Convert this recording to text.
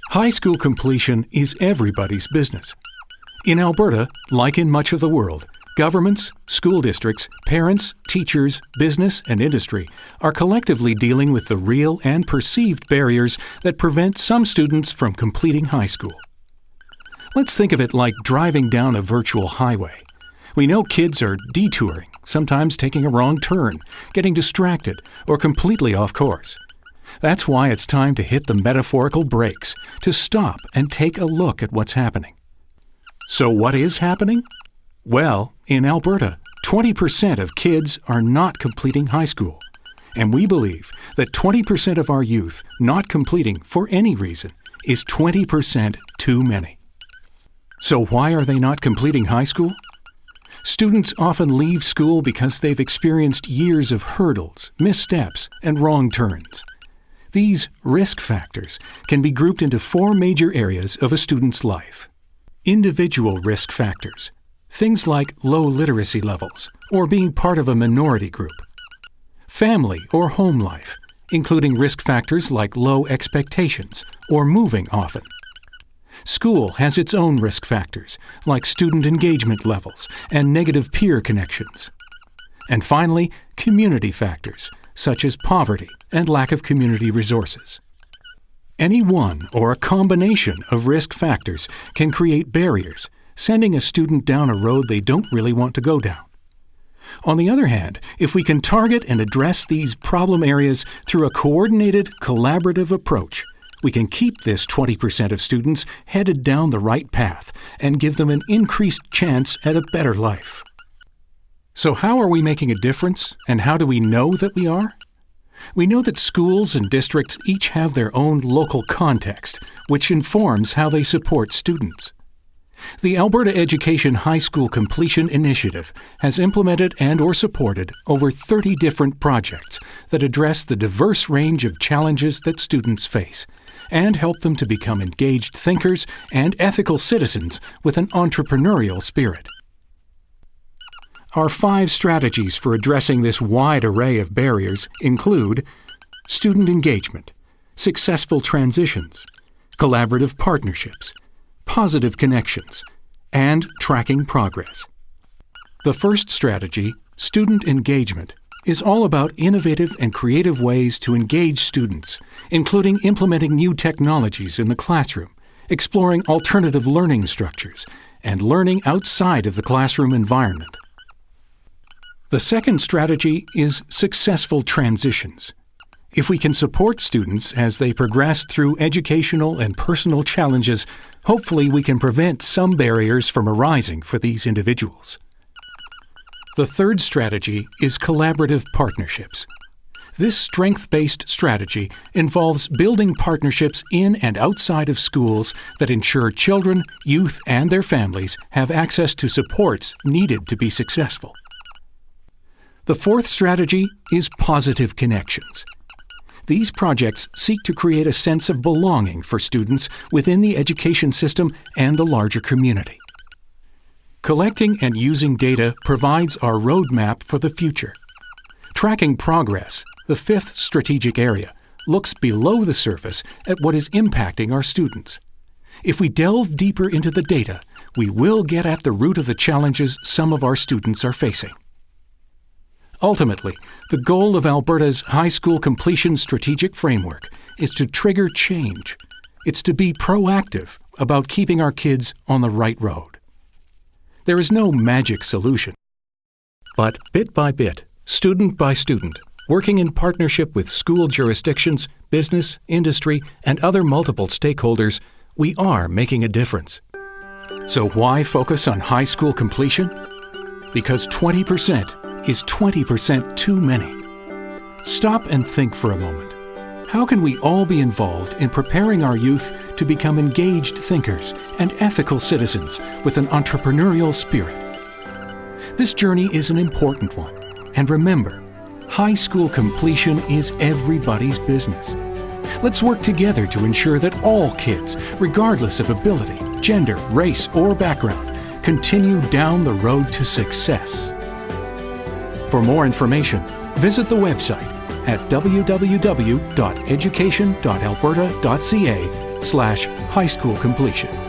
High school completion is everybody's business. In Alberta, like in much of the world, governments, school districts, parents, teachers, business, and industry are collectively dealing with the real and perceived barriers that prevent some students from completing high school. Let's think of it like driving down a virtual highway. We know kids are detouring, sometimes taking a wrong turn, getting distracted, or completely off course. That's why it's time to hit the metaphorical brakes, to stop and take a look at what's happening. So what is happening? Well, in Alberta, 20% of kids are not completing high school. And we believe that 20% of our youth not completing for any reason is 20% too many. So why are they not completing high school? Students often leave school because they've experienced years of hurdles, missteps, and wrong turns. These risk factors can be grouped into 4 major areas of a student's life. Individual risk factors, things like low literacy levels or being part of a minority group. Family or home life, including risk factors like low expectations or moving often. School has its own risk factors, like student engagement levels and negative peer connections. And finally, community factors, such as poverty and lack of community resources. Any one or a combination of risk factors can create barriers, sending a student down a road they don't really want to go down. On the other hand, if we can target and address these problem areas through a coordinated, collaborative approach, we can keep this 20% of students headed down the right path and give them an increased chance at a better life. So how are we making a difference, and how do we know that we are? We know that schools and districts each have their own local context, which informs how they support students. The Alberta Education High School Completion Initiative has implemented and/or supported over 30 different projects that address the diverse range of challenges that students face and help them to become engaged thinkers and ethical citizens with an entrepreneurial spirit. Our 5 strategies for addressing this wide array of barriers include student engagement, successful transitions, collaborative partnerships, positive connections, and tracking progress. The first strategy, student engagement, is all about innovative and creative ways to engage students, including implementing new technologies in the classroom, exploring alternative learning structures, and learning outside of the classroom environment. The second strategy is successful transitions. If we can support students as they progress through educational and personal challenges, hopefully we can prevent some barriers from arising for these individuals. The third strategy is collaborative partnerships. This strength-based strategy involves building partnerships in and outside of schools that ensure children, youth, and their families have access to supports needed to be successful. The fourth strategy is positive connections. These projects seek to create a sense of belonging for students within the education system and the larger community. Collecting and using data provides our roadmap for the future. Tracking progress, the fifth strategic area, looks below the surface at what is impacting our students. If we delve deeper into the data, we will get at the root of the challenges some of our students are facing. Ultimately, the goal of Alberta's High School Completion Strategic Framework is to trigger change. It's to be proactive about keeping our kids on the right road. There is no magic solution. But bit by bit, student by student, working in partnership with school jurisdictions, business, industry, and other multiple stakeholders, we are making a difference. So why focus on high school completion? Because 20% is 20% too many. Stop and think for a moment. How can we all be involved in preparing our youth to become engaged thinkers and ethical citizens with an entrepreneurial spirit? This journey is an important one. And remember, high school completion is everybody's business. Let's work together to ensure that all kids, regardless of ability, gender, race, or background, continue down the road to success. For more information, visit the website at www.education.alberta.ca high school completion.